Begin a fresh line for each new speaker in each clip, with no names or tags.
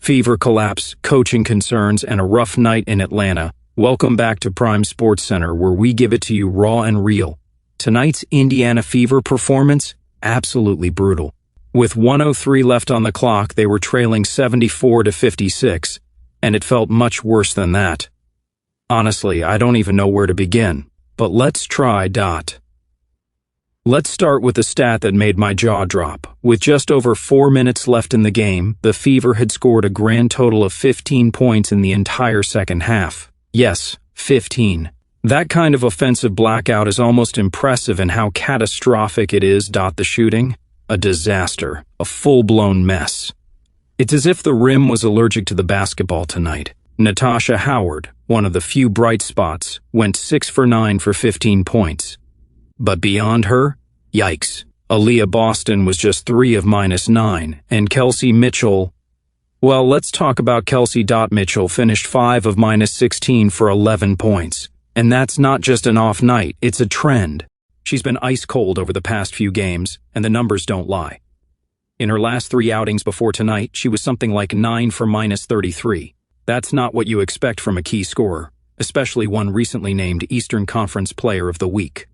Fever collapse, coaching concerns, and a rough night in Atlanta. Welcome back to Prime Sports Center, where we give it to you raw and real. Tonight's Indiana Fever performance? Absolutely brutal. With 1:03 left on the clock, they were trailing 74-56, and it felt much worse than that. Honestly, I don't even know where to begin, but let's try. Let's start with the stat that made my jaw drop. With just over 4 minutes left in the game, the Fever had scored a grand total of 15 points in the entire second half. Yes, 15. That kind of offensive blackout is almost impressive in how catastrophic it is. The shooting? A disaster. A full-blown mess. It's as if the rim was allergic to the basketball tonight. Natasha Howard, one of the few bright spots, went 6 for 9 for 15 points. But beyond her, yikes. Aaliyah Boston was just 3 of -9, and Kelsey Mitchell, well, let's talk about Kelsey. Mitchell finished 5 of -16 for 11 points. And that's not just an off night, it's a trend. She's been ice cold over the past few games, and the numbers don't lie. In her last 3 outings before tonight, she was something like 9 for -33. That's not what you expect from a key scorer, especially one recently named Eastern Conference Player of the Week.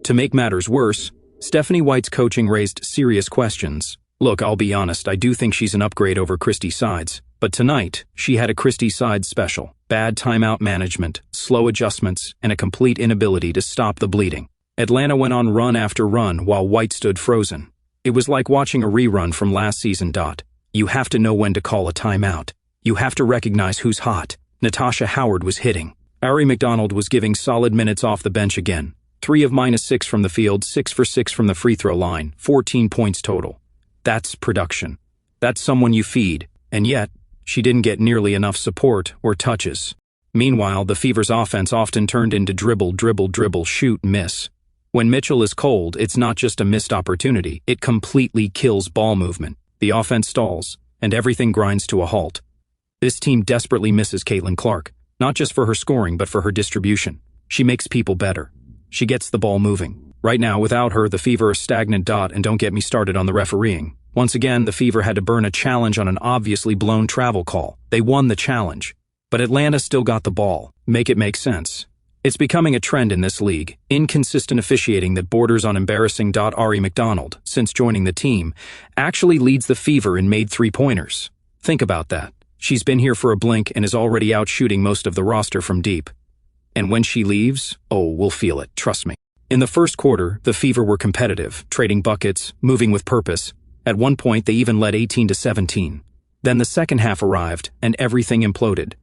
To make matters worse, Stephanie White's coaching raised serious questions. Look, I'll be honest, I do think she's an upgrade over Christy Sides, but tonight, she had a Christy Sides special. Bad timeout management, slow adjustments, and a complete inability to stop the bleeding. Atlanta went on run after run while White stood frozen. It was like watching a rerun from last season. You have to know when to call a timeout. You have to recognize who's hot. Natasha Howard was hitting. Ari McDonald was giving solid minutes off the bench again. 3 of -6 from the field, 6 for 6 from the free throw line, 14 points total. That's production. That's someone you feed, and yet, she didn't get nearly enough support or touches. Meanwhile, the Fever's offense often turned into dribble, shoot, miss. When Mitchell is cold, it's not just a missed opportunity, it completely kills ball movement. The offense stalls, and everything grinds to a halt. This team desperately misses Caitlin Clark, not just for her scoring, but for her distribution. She makes people better. She gets the ball moving. Right now, without her, the Fever are stagnant. And don't get me started on the refereeing. Once again, the Fever had to burn a challenge on an obviously blown travel call. They won the challenge. But Atlanta still got the ball. Make it make sense. It's becoming a trend in this league. Inconsistent officiating that borders on embarrassing. Ari McDonald, since joining the team, actually leads the Fever in made 3-pointers. Think about that. She's been here for a blink and is already out shooting most of the roster from deep. And when she leaves, oh, we'll feel it, trust me. In the first quarter, the Fever were competitive, trading buckets, moving with purpose. At one point, they even led 18-17. Then the second half arrived, and everything imploded.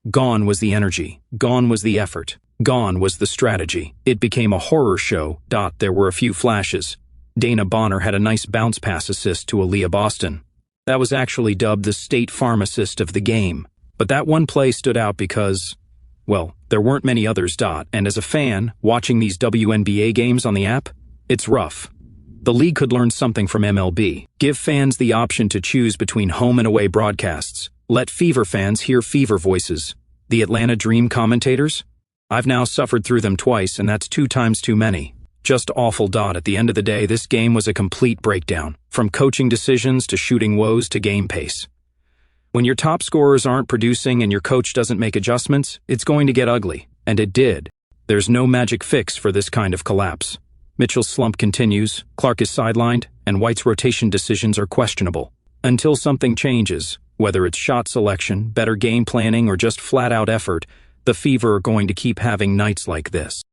Gone was the energy. Gone was the effort. Gone was the strategy. It became a horror show. There were a few flashes. Dana Bonner had a nice bounce pass assist to Aaliyah Boston. That was actually dubbed the State Farm assist of the game. But that one play stood out because, well, there weren't many others. And as a fan, watching these WNBA games on the app, it's rough. The league could learn something from MLB. Give fans the option to choose between home and away broadcasts. Let Fever fans hear Fever voices. The Atlanta Dream commentators? I've now suffered through them twice, and that's 2 times too many. Just awful. At the end of the day, this game was a complete breakdown. From coaching decisions to shooting woes to game pace. When your top scorers aren't producing and your coach doesn't make adjustments, it's going to get ugly. And it did. There's no magic fix for this kind of collapse. Mitchell's slump continues, Clark is sidelined, and White's rotation decisions are questionable. Until something changes, whether it's shot selection, better game planning, or just flat-out effort, the Fever are going to keep having nights like this.